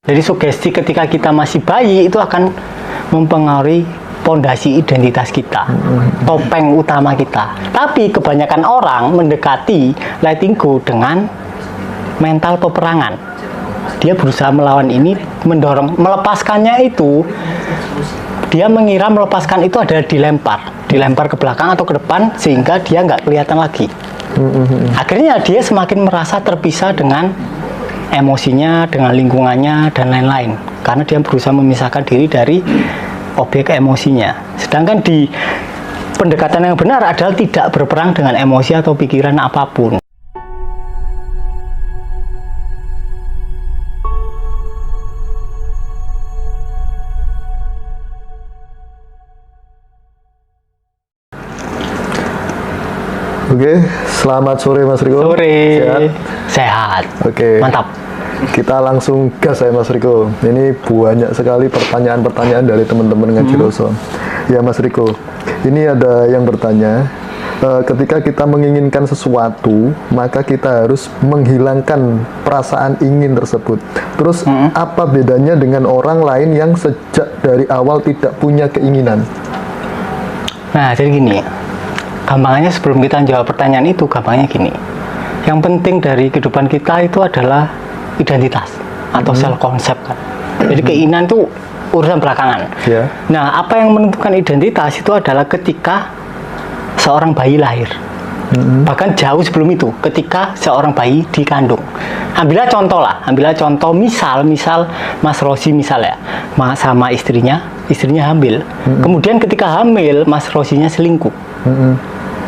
Jadi sugesti ketika kita masih bayi itu akan mempengaruhi pondasi identitas kita, topeng utama kita. Tapi kebanyakan orang mendekati letting go dengan mental peperangan. Dia berusaha melawan ini, mendorong, melepaskannya itu, dia mengira melepaskan itu adalah dilempar ke belakang atau ke depan sehingga dia nggak kelihatan lagi. Akhirnya dia semakin merasa terpisah dengan emosinya, dengan lingkungannya, dan lain-lain. Karena dia berusaha memisahkan diri dari objek emosinya. Sedangkan di pendekatan yang benar adalah tidak berperang dengan emosi atau pikiran apapun. Oke, selamat sore Mas Riko. Sore. Sehat? Sehat. Oke. Mantap. Kita langsung gas ya Mas Riko. Ini banyak sekali pertanyaan-pertanyaan dari teman-teman Ngaji Roso. Ya Mas Riko, ini ada yang bertanya, ketika kita menginginkan sesuatu, maka kita harus menghilangkan perasaan ingin tersebut. Terus apa bedanya dengan orang lain yang sejak dari awal tidak punya keinginan? Nah, jadi gini, gampangnya sebelum kita jawab pertanyaan itu, gampangnya gini. Yang penting dari kehidupan kita itu adalah identitas atau self concept kan. Jadi keinginan itu urusan belakangan. Yeah. Nah, apa yang menentukan identitas itu adalah ketika seorang bayi lahir. Bahkan jauh sebelum itu, ketika seorang bayi dikandung. Ambillah contoh misal Mas Rosi misalnya, sama istrinya hamil. Kemudian ketika hamil, Mas Rosinya selingkuh.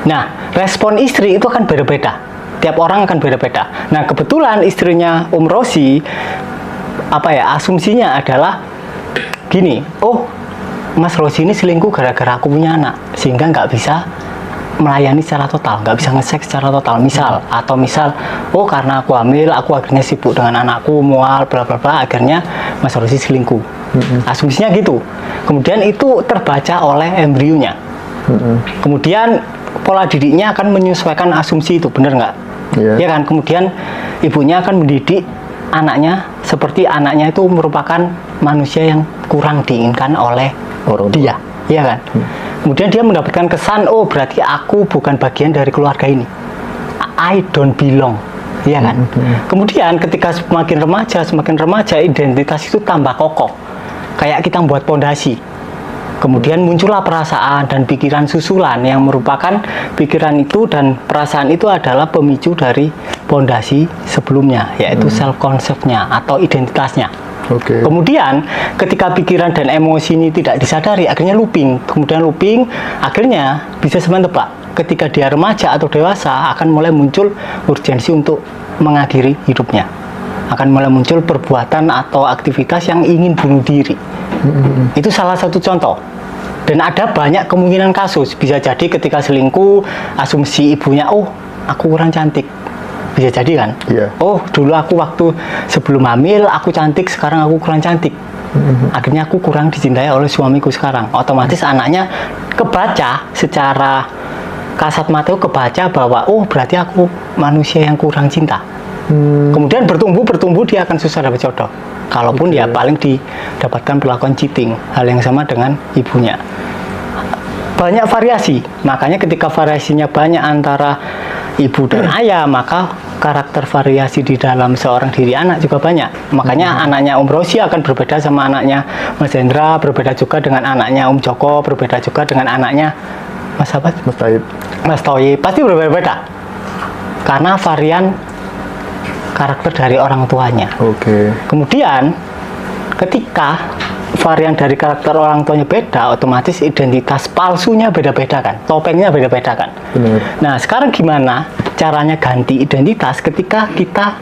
Nah, respon istri itu akan beda-beda. Tiap orang akan beda-beda. Nah, kebetulan istrinya Rosi, asumsinya adalah gini, oh, Mas Rosi ini selingkuh gara-gara aku punya anak, sehingga nggak bisa melayani secara total, nggak bisa nge-seks secara total, misal, oh karena aku hamil, aku akhirnya sibuk dengan anakku, mual, bla bla bla, akhirnya Mas Rosi selingkuh. Asumsinya gitu. Kemudian itu terbaca oleh embrionya. Kemudian pola didiknya akan menyesuaikan asumsi itu, bener nggak? Ya kan. Kemudian ibunya akan mendidik anaknya seperti anaknya itu merupakan manusia yang kurang diinginkan oleh dia, ya kan? Kemudian dia mendapatkan kesan, oh berarti aku bukan bagian dari keluarga ini, I don't belong, ya kan? Kemudian ketika semakin remaja identitas itu tambah kokoh, kayak kita membuat pondasi. Kemudian muncullah perasaan dan pikiran susulan yang merupakan pikiran itu dan perasaan itu adalah pemicu dari pondasi sebelumnya, yaitu self concept-nya atau identitasnya. Kemudian ketika pikiran dan emosi ini tidak disadari, akhirnya looping. Kemudian looping, akhirnya bisa sebenarnya tebak. Ketika dia remaja atau dewasa akan mulai muncul urgensi untuk mengakhiri hidupnya. Akan mulai muncul perbuatan atau aktivitas yang ingin bunuh diri. Itu salah satu contoh. Dan ada banyak kemungkinan kasus. Bisa jadi ketika selingkuh, asumsi ibunya, oh aku kurang cantik. Bisa jadi kan? Oh dulu aku waktu sebelum hamil aku cantik, sekarang aku kurang cantik. Akhirnya aku kurang dicintai oleh suamiku sekarang. Otomatis anaknya kebaca secara kasat mata, kebaca bahwa oh berarti aku manusia yang kurang cinta. Kemudian bertumbuh dia akan susah dapat jodoh. Kalaupun dia paling didapatkan perlakuan cheating, hal yang sama dengan ibunya. Banyak variasi, makanya ketika variasinya banyak antara ibu dan ayah, maka karakter variasi di dalam seorang diri anak juga banyak. Makanya anaknya Rosi akan berbeda sama anaknya Mas Hendra, berbeda juga dengan anaknya Joko, berbeda juga dengan anaknya Mas Toyib. Pasti berbeda-beda. Karena varian karakter dari orang tuanya. Kemudian ketika varian dari karakter orang tuanya beda, otomatis identitas palsunya beda-beda kan, topengnya beda-beda kan. Nah sekarang gimana caranya ganti identitas ketika kita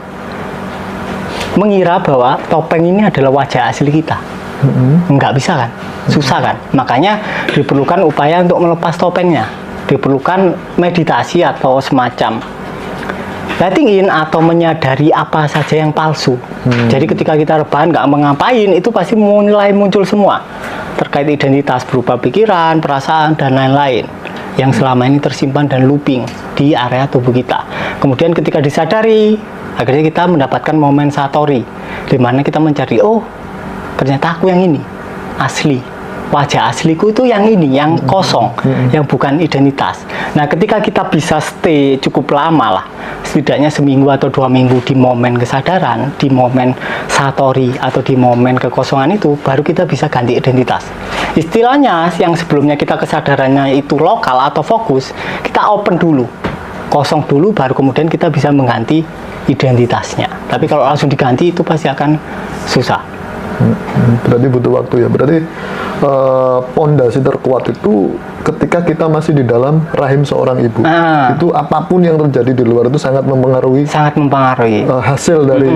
mengira bahwa topeng ini adalah wajah asli kita? Nggak bisa kan, susah kan. Makanya diperlukan upaya untuk melepas topengnya, diperlukan meditasi atau semacam letting in atau menyadari apa saja yang palsu. Jadi ketika kita rebahan nggak mengapain, itu pasti mulai muncul semua terkait identitas berupa pikiran, perasaan, dan lain-lain yang selama ini tersimpan dan looping di area tubuh kita. Kemudian ketika disadari, akhirnya kita mendapatkan momen satori. dimana kita mencari, oh ternyata aku yang ini asli, wajah asliku itu yang ini, yang kosong, yang bukan identitas. Nah, ketika kita bisa stay cukup lama lah, setidaknya seminggu atau 2 minggu di momen kesadaran, di momen satori atau di momen kekosongan itu, baru kita bisa ganti identitas. Istilahnya yang sebelumnya kita kesadarannya itu lokal atau fokus, kita open dulu, kosong dulu, baru kemudian kita bisa mengganti identitasnya. Tapi kalau langsung diganti itu pasti akan susah. Berarti butuh waktu ya. Berarti pondasi terkuat itu ketika kita masih di dalam rahim seorang ibu. Itu apapun yang terjadi di luar itu sangat mempengaruhi. Sangat mempengaruhi hasil dari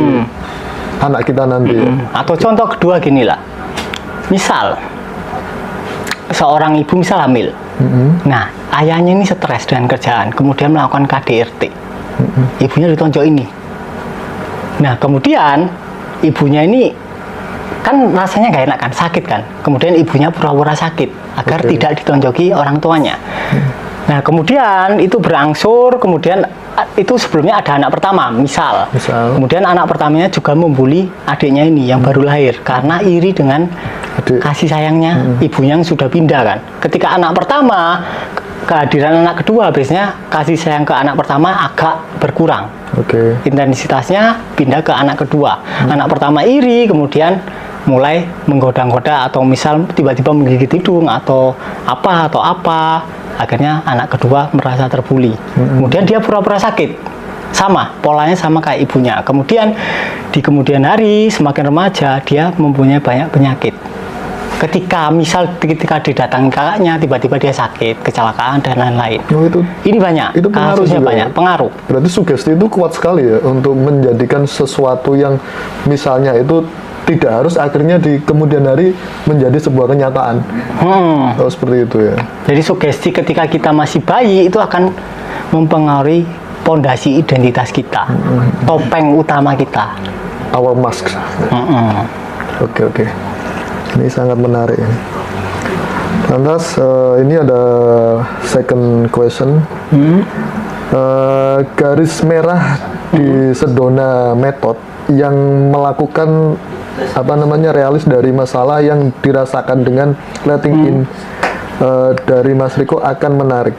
anak kita nanti. Ya. Atau contoh kedua gini lah. Misal seorang ibu misal hamil. Nah, ayahnya ini stres dengan kerjaan, kemudian melakukan KDRT. Ibunya ditonjok ini. Nah, kemudian ibunya ini kan rasanya nggak enak kan, sakit kan, kemudian ibunya pura-pura sakit agar tidak ditonjoki orang tuanya. Nah, kemudian itu berangsur, kemudian itu sebelumnya ada anak pertama misal. Kemudian anak pertamanya juga membuli adiknya ini yang baru lahir karena iri dengan kasih sayangnya ibunya yang sudah pindah kan. Ketika anak pertama kehadiran anak kedua, biasanya kasih sayang ke anak pertama agak berkurang. Intensitasnya pindah ke anak kedua. Anak pertama iri, kemudian mulai menggoda-goda atau misal tiba-tiba menggigit hidung atau apa, akhirnya anak kedua merasa terbuli. Kemudian dia pura-pura sakit, sama polanya sama kayak ibunya. Kemudian di kemudian hari semakin remaja dia mempunyai banyak penyakit. Ketika didatangi kakaknya, tiba-tiba dia sakit, kecelakaan dan lain-lain. Ini banyak, itu kasusnya banyak, pengaruh. Berarti sugesti itu kuat sekali ya untuk menjadikan sesuatu yang misalnya itu tidak harus akhirnya di kemudian hari menjadi sebuah kenyataan. Seperti itu ya. Jadi sugesti ketika kita masih bayi itu akan mempengaruhi pondasi identitas kita, topeng utama kita. Our mask. Oke. Ini sangat menarik. Lantas ini ada second question. Garis merah di Sedona Method yang melakukan realis dari masalah yang dirasakan dengan letting in dari Mas Riko akan menarik.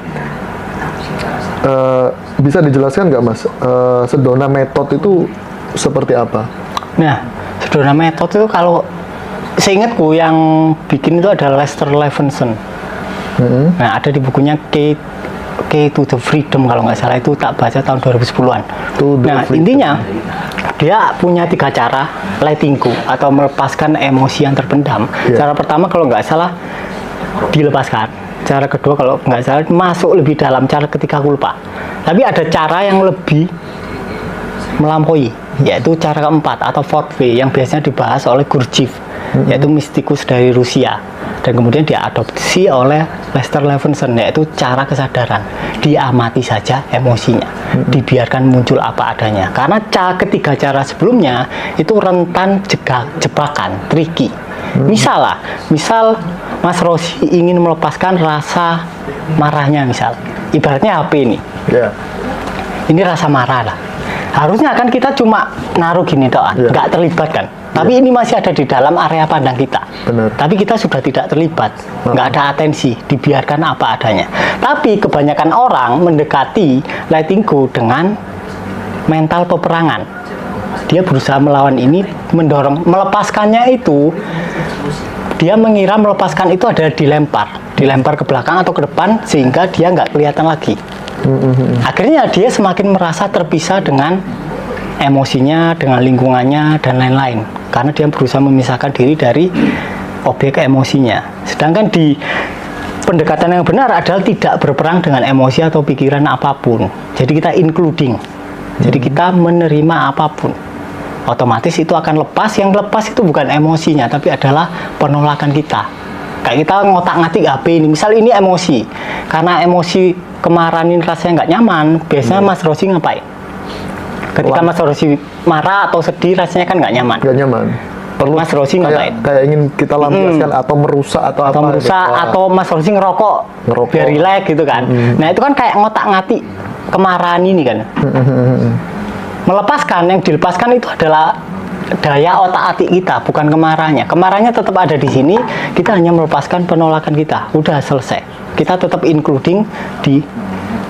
Bisa dijelaskan nggak Mas, Sedona Method itu seperti apa? Nah, Sedona Method itu kalau seingatku yang bikin itu adalah Lester Levinson. Nah, ada di bukunya Key to the Freedom kalau nggak salah, itu tak baca tahun 2010-an. Nah, intinya dia punya 3 cara letting go atau melepaskan emosi yang terpendam. Cara pertama kalau nggak salah dilepaskan. Cara kedua kalau nggak salah masuk lebih dalam. Cara ketiga aku lupa. Tapi ada cara yang lebih melampaui, yaitu cara keempat atau fourth way yang biasanya dibahas oleh Gurdjieff, yaitu mistikus dari Rusia, dan kemudian diadopsi oleh Lester Levinson, yaitu cara kesadaran. Diamati saja emosinya, dibiarkan muncul apa adanya, karena ketiga cara sebelumnya itu rentan jebakan, tricky. Misal Mas Rosi ingin melepaskan rasa marahnya, misal ibaratnya HP ini, ini rasa marah lah. Harusnya kan kita cuma naruh gini doang, nggak terlibat kan. Tapi ini masih ada di dalam area pandang kita. Tapi kita sudah tidak terlibat, nggak ada atensi, dibiarkan apa adanya. Tapi kebanyakan orang mendekati letting go dengan mental peperangan. Dia berusaha melawan ini, mendorong, melepaskannya itu. Dia mengira melepaskan itu adalah dilempar ke belakang atau ke depan sehingga dia nggak kelihatan lagi. Akhirnya dia semakin merasa terpisah dengan emosinya, dengan lingkungannya dan lain-lain, karena dia berusaha memisahkan diri dari objek emosinya. Sedangkan di pendekatan yang benar adalah tidak berperang dengan emosi atau pikiran apapun. Jadi kita including, jadi kita menerima apapun, otomatis itu akan lepas. Yang lepas itu bukan emosinya, tapi adalah penolakan kita. Kayak kita ngotak-ngatik HP ini, misal ini emosi, karena emosi kemarahan ini rasanya nggak nyaman, biasanya Mas Rosi ngapain? Ketika Mas Rosi marah atau sedih, rasanya kan nggak nyaman. Nggak nyaman. Perlu Mas Rosi ngapain? Kayak ingin kita lampiaskan atau merusak atau apa? Merusak gitu. Atau Mas Rosi ngerokok biar rileks gitu kan. Nah itu kan kayak ngotak-ngatik kemarahan ini kan. Melepaskan, yang dilepaskan itu adalah daya otak atik kita, bukan kemarahannya. Kemarahannya tetap ada di sini, kita hanya melepaskan penolakan kita. Udah selesai. Kita tetap including di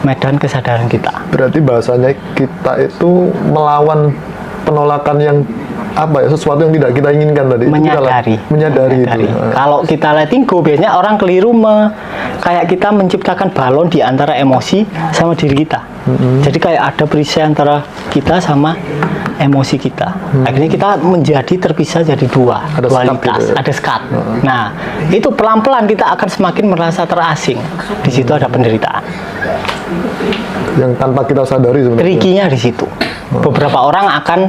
medan kesadaran kita. Berarti bahasanya kita itu melawan penolakan yang apa ya, sesuatu yang tidak kita inginkan tadi. Menyadari itu. Kalau kita letting go, biasanya orang keliru kayak kita menciptakan balon di antara emosi sama diri kita. Jadi kayak ada perisai antara kita sama emosi kita. Akhirnya kita menjadi terpisah jadi dua, ada dualitas, gitu ya? ada sekat. Nah, itu pelan-pelan kita akan semakin merasa terasing. Di situ ada penderitaan. Yang tanpa kita sadari sebenarnya. Trikinya di situ. Beberapa orang akan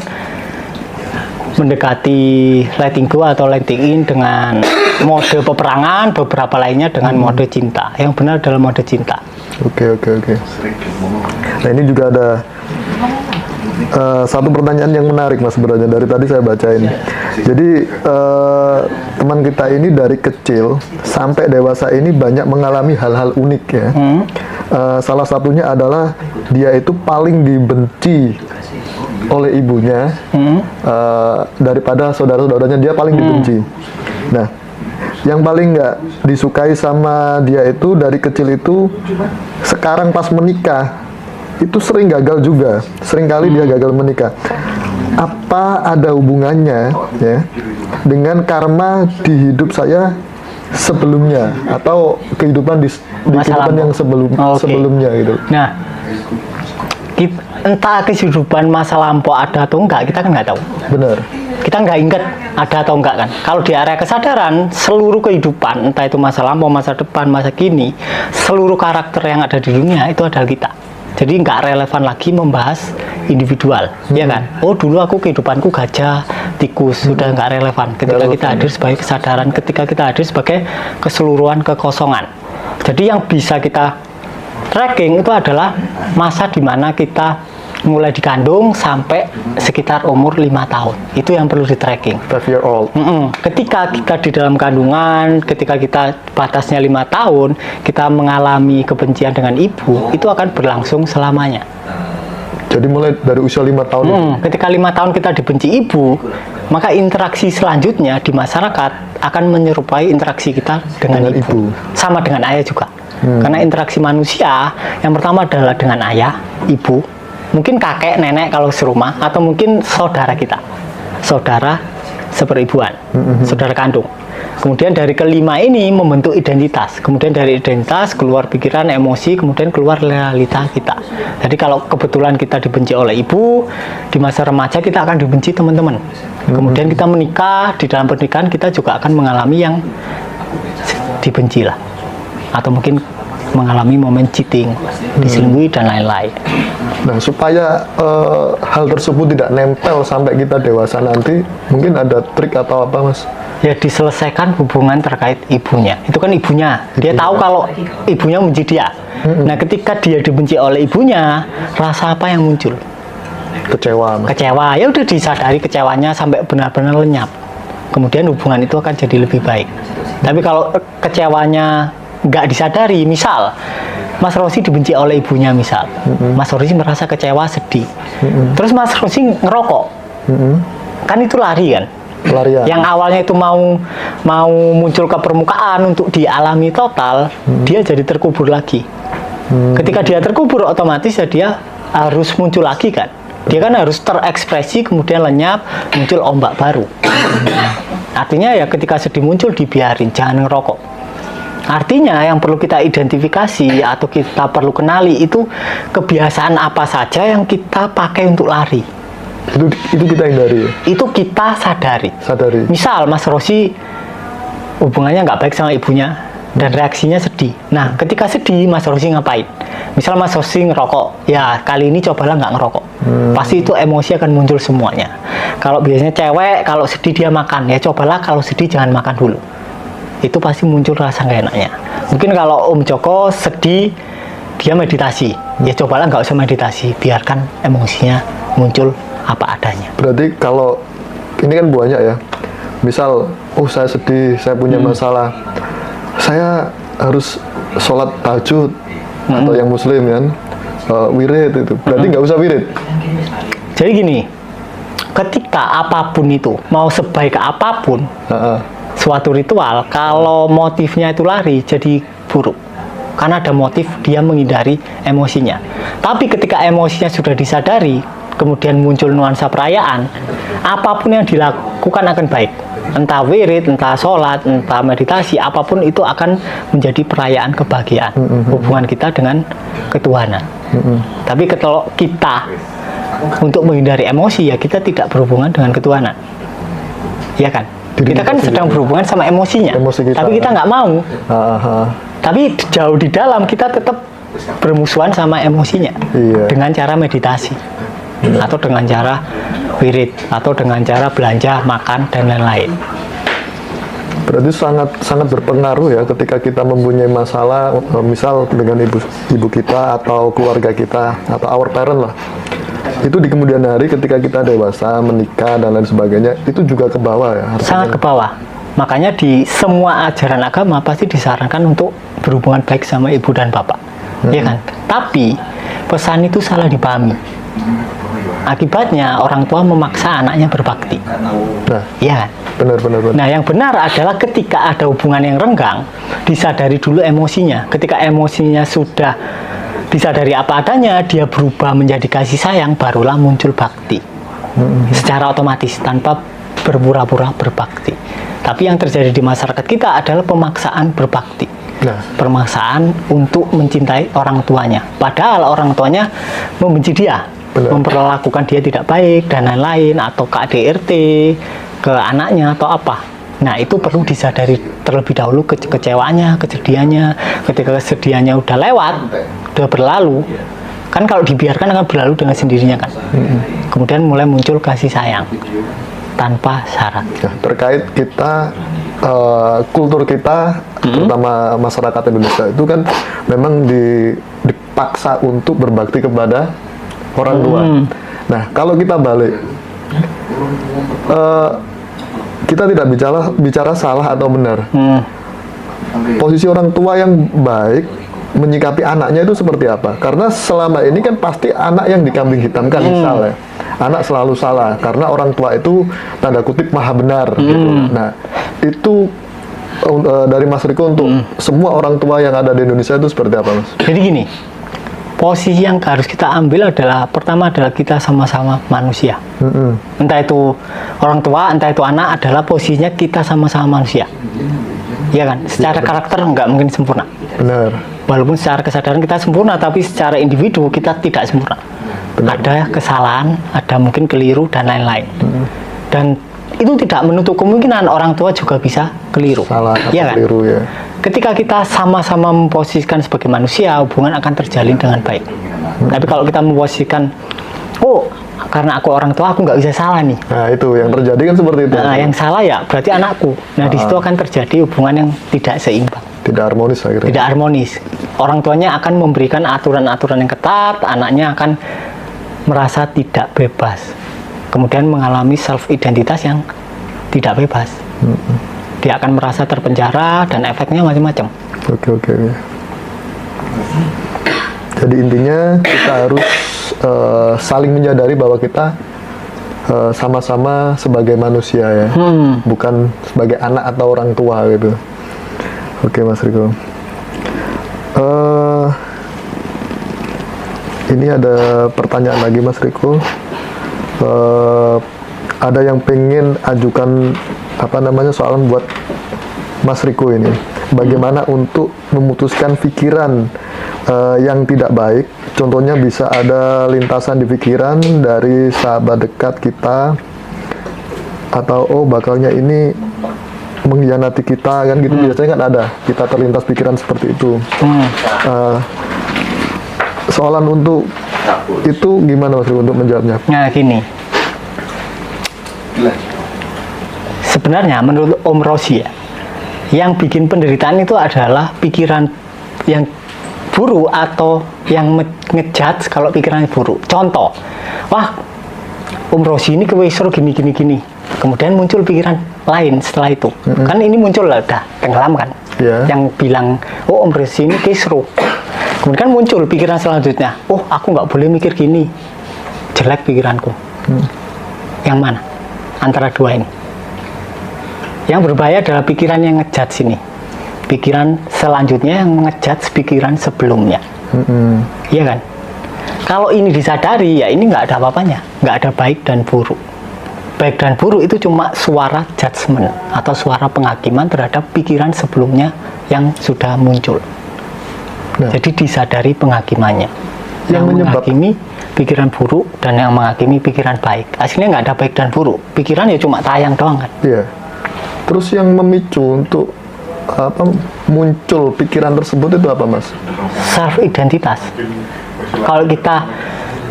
mendekati letting go atau letting in dengan mode peperangan, beberapa lainnya dengan mode cinta. Yang benar adalah mode cinta. Oke. Nah, ini juga ada satu pertanyaan yang menarik Mas sebenarnya, dari tadi saya bacain. Jadi teman kita ini dari kecil sampai dewasa ini banyak mengalami hal-hal unik ya. Salah satunya adalah dia itu paling dibenci oleh ibunya daripada saudara-saudaranya, dia paling dibenci. Nah, yang paling nggak disukai sama dia itu dari kecil itu, sekarang pas menikah itu sering gagal juga, sering kali dia gagal menikah. Apa ada hubungannya ya dengan karma di hidup saya sebelumnya atau kehidupan di kehidupan yang sebelumnya gitu? Nah, entah kehidupan masa lampau ada atau enggak, kita kan nggak tahu. Benar. Kita nggak ingat ada atau enggak kan. Kalau di area kesadaran, seluruh kehidupan, entah itu masa lampau, masa depan, masa kini, seluruh karakter yang ada di dunia itu adalah kita. Jadi nggak relevan lagi membahas individual, ya kan? Oh, dulu aku kehidupanku gajah, tikus, sudah nggak relevan. Ketika kita hadir sebagai kesadaran, ketika kita hadir sebagai keseluruhan kekosongan. Jadi yang bisa kita tracking itu adalah masa di mana kita mulai dikandung sampai sekitar umur 5 tahun. Itu yang perlu di tracking. 5 year old. Ketika kita di dalam kandungan, ketika kita batasnya 5 tahun, kita mengalami kebencian dengan ibu, itu akan berlangsung selamanya. Jadi mulai dari usia 5 tahun. Ketika 5 tahun kita dibenci ibu, maka interaksi selanjutnya di masyarakat akan menyerupai interaksi kita dengan ibu. Sama dengan ayah juga. Karena interaksi manusia yang pertama adalah dengan ayah, ibu, mungkin kakek, nenek kalau serumah, atau mungkin saudara kita, saudara seperibuan, saudara kandung. Kemudian dari kelima ini membentuk identitas. Kemudian dari identitas keluar pikiran, emosi, kemudian keluar realita kita. Jadi kalau kebetulan kita dibenci oleh ibu, di masa remaja kita akan dibenci teman-teman. Kemudian kita menikah, di dalam pernikahan kita juga akan mengalami yang dibenci lah. Atau mungkin mengalami momen cheating, diselingkuhi dan lain-lain. Nah, supaya hal tersebut tidak nempel sampai kita dewasa nanti, mungkin ada trik atau apa, Mas? Ya, diselesaikan hubungan terkait ibunya. Itu kan ibunya. Dia tahu kalau ibunya membenci dia. Nah, ketika dia dibenci oleh ibunya, rasa apa yang muncul? Kecewa, Mas. Kecewa. Ya udah disadari kecewanya sampai benar-benar lenyap. Kemudian hubungan itu akan jadi lebih baik. Tapi kalau kecewanya nggak disadari, misal Mas Rosi dibenci oleh ibunya, misal Mas Rosi merasa kecewa, sedih, terus Mas Rosi ngerokok, kan itu lari kan, pelarian. Yang awalnya itu mau muncul ke permukaan untuk dialami total, dia jadi terkubur lagi. Ketika dia terkubur, otomatis ya dia harus muncul lagi kan, dia kan harus terekspresi, kemudian lenyap, muncul ombak baru. Artinya ya ketika sedih muncul, dibiarin, jangan ngerokok. Artinya yang perlu kita identifikasi atau kita perlu kenali itu kebiasaan apa saja yang kita pakai untuk lari. Itu kita hindari. Itu kita sadari. Misal Mas Rosi hubungannya nggak baik sama ibunya dan reaksinya sedih. Nah, ketika sedih Mas Rosi ngapain? Misal Mas Rosi ngerokok, ya kali ini cobalah nggak ngerokok. Pasti itu emosi akan muncul semuanya. Kalau biasanya cewek kalau sedih dia makan, ya cobalah kalau sedih jangan makan dulu. Itu pasti muncul rasa nggak enaknya. Mungkin kalau Om Joko sedih, dia meditasi. Ya cobalah nggak usah meditasi, biarkan emosinya muncul apa adanya. Berarti kalau ini kan banyak ya. Misal, oh saya sedih, saya punya masalah, saya harus sholat tahajud atau yang Muslim kan, wirid itu. Berarti nggak usah wirid. Jadi gini, ketika apapun itu, mau sebaik apapun Heeh. suatu ritual, kalau motifnya itu lari jadi buruk karena ada motif dia menghindari emosinya. Tapi ketika emosinya sudah disadari, kemudian muncul nuansa perayaan, apapun yang dilakukan akan baik, entah wirid, entah sholat, entah meditasi, apapun itu akan menjadi perayaan kebahagiaan hubungan kita dengan ketuhanan. Tapi kalau kita untuk menghindari emosi, ya kita tidak berhubungan dengan ketuhanan, ya kan? Kita kan sedang berhubungan sama emosinya, Emosi kita, tapi kita nggak mau. Aha. Tapi jauh di dalam kita tetap bermusuhan sama emosinya Iya. dengan cara meditasi atau dengan cara wirid atau dengan cara belanja, makan dan lain-lain. Berarti sangat berpengaruh ya ketika kita mempunyai masalah, misal dengan ibu kita atau keluarga kita atau our parent lah. Itu di kemudian hari ketika kita dewasa, menikah dan lain sebagainya, itu juga ke bawah ya. Sangat ke bawah. Makanya di semua ajaran agama pasti disarankan untuk berhubungan baik sama ibu dan bapak, ya kan? Tapi pesan itu salah dipahami. Akibatnya orang tua memaksa anaknya berbakti. Nah, Ya kan? benar. Nah, yang benar adalah ketika ada hubungan yang renggang, disadari dulu emosinya. Ketika emosinya sudah disadari apa adanya, dia berubah menjadi kasih sayang, barulah muncul bakti. Secara otomatis, tanpa berpura-pura berbakti. Tapi yang terjadi di masyarakat kita adalah pemaksaan berbakti. Nah. Pemaksaan untuk mencintai orang tuanya. Padahal orang tuanya membenci dia. Benar. Memperlakukan dia tidak baik, dan lain-lain. Atau KDRT, ke anaknya, atau apa. Nah, itu perlu disadari terlebih dahulu kecewaannya, kesedihannya. Ketika kesedihannya udah lewat, udah berlalu, kan kalau dibiarkan akan berlalu dengan sendirinya kan. Kemudian mulai muncul kasih sayang tanpa syarat. Ya, terkait kita kultur kita, terutama masyarakat Indonesia itu kan memang dipaksa untuk berbakti kepada orang tua. Nah, kalau kita balik, kita tidak bicara salah atau benar. Posisi orang tua yang baik menyikapi anaknya itu seperti apa? Karena selama ini kan pasti anak yang dikambing hitamkan, misalnya anak selalu salah karena orang tua itu tanda kutip maha benar gitu. Nah, itu dari Mas Riko untuk semua orang tua yang ada di Indonesia itu seperti apa, Mas? Jadi gini, posisi yang harus kita ambil adalah, pertama adalah kita sama-sama manusia. Entah itu orang tua, entah itu anak, adalah posisinya kita sama-sama manusia. Ya kan? Secara karakter nggak mungkin sempurna. Benar. Walaupun secara kesadaran kita sempurna, tapi secara individu kita tidak sempurna. Benar. Ada kesalahan, ada mungkin keliru dan lain-lain. Dan itu tidak menutup kemungkinan orang tua juga bisa keliru. Salah atau Iya kan? keliru ya. Ketika kita sama-sama memposisikan sebagai manusia, hubungan akan terjalin dengan baik. Tapi kalau kita memposisikan, oh karena aku orang tua, aku nggak bisa salah nih. Nah, itu yang terjadi kan seperti itu. Nah, yang salah ya berarti anakku. Nah, di situ akan terjadi hubungan yang tidak seimbang, Tidak harmonis akhirnya. tidak harmonis. Orang tuanya akan memberikan aturan-aturan yang ketat, anaknya akan merasa tidak bebas. Kemudian mengalami self-identitas yang tidak bebas. Dia akan merasa terpenjara dan efeknya macam-macam. Oke. Jadi intinya kita harus saling menyadari bahwa kita sama-sama sebagai manusia ya, bukan sebagai anak atau orang tua gitu. Oke, Mas Riko. Ini ada pertanyaan lagi, Mas Riko. Ada yang pengen ajukan soalan buat Mas Riko ini. Bagaimana untuk memutuskan pikiran yang tidak baik? Contohnya bisa ada lintasan di pikiran dari sahabat dekat kita, atau bakalnya ini mengkhianati kita kan gitu. Biasanya kan ada, kita terlintas pikiran seperti itu. Soalan untuk itu gimana, Mas Riko, untuk menjawabnya? Nah, gini. Sebenarnya menurut Om Rosi ya, yang bikin penderitaan itu adalah pikiran yang buruk atau yang ngejudge kalau pikirannya buruk. Contoh, wah Om Rosi ini kewesro gini. Kemudian muncul pikiran lain setelah itu. Kan ini muncul lah, udah tenggelam kan. Yeah. Yang bilang, oh Om Rosi ini kisru. Kemudian muncul pikiran selanjutnya, oh aku nggak boleh mikir gini, jelek pikiranku. Yang mana? Antara dua ini. Yang berbahaya adalah pikiran yang ngejudge sini. Pikiran selanjutnya yang ngejudge pikiran sebelumnya. Iya kan? Kalau ini disadari, ya ini nggak ada apa-apanya. Nggak ada baik dan buruk. Baik dan buruk itu cuma suara judgement atau suara penghakiman terhadap pikiran sebelumnya yang sudah muncul. Nah. Jadi disadari penghakimannya. Yang menghakimi pikiran buruk dan yang menghakimi pikiran baik. Aslinya nggak ada baik dan buruk. Pikiran ya cuma tayang doang kan. Iya. Terus yang memicu untuk muncul pikiran tersebut itu apa, Mas? Self identitas. Kalau kita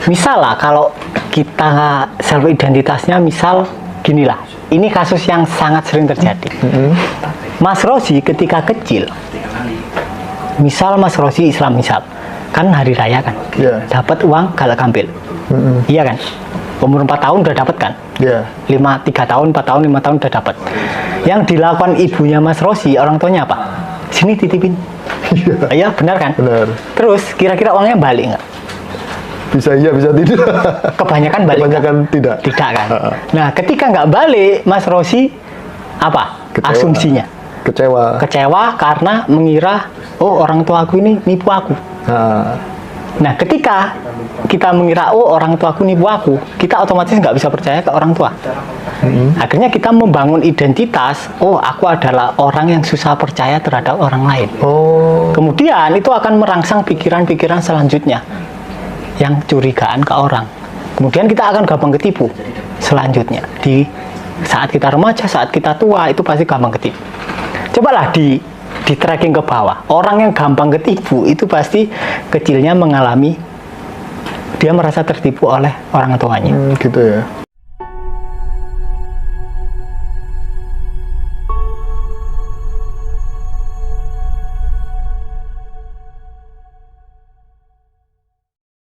misal lah, kalau kita self identitasnya misal ginilah. Ini kasus yang sangat sering terjadi. Mas Rosi ketika kecil, misal Mas Rosi Islam misal, kan hari raya kan, dapat uang galak gampil, iya kan? Umur 4 tahun udah dapat kan? 3 tahun, 4 tahun, 5 tahun udah dapat. Yang dilakukan ibunya Mas Rosi, orang tuanya apa? Sini titipin. Iya, benar kan? Benar. Terus kira-kira uangnya balik nggak? Bisa iya, bisa tidak. Kebanyakan balik. Kebanyakan tidak. Tidak kan? Nah, ketika nggak balik, Mas Rosi apa? Kecewa. Asumsinya? Kecewa. Kecewa karena mengira, oh orang tua aku ini nipu aku. Nah, ketika kita mengira, oh orang tua aku nipu aku, kita otomatis nggak bisa percaya ke orang tua. Akhirnya kita membangun identitas, oh aku adalah orang yang susah percaya terhadap orang lain. Kemudian itu akan merangsang pikiran-pikiran selanjutnya yang curigaan ke orang. Kemudian kita akan gampang ketipu selanjutnya. Di saat kita remaja, saat kita tua, itu pasti gampang ketipu. Cobalah di tracking ke bawah. Orang yang gampang ketipu itu pasti kecilnya mengalami, dia merasa tertipu oleh orang tuanya. Gitu ya.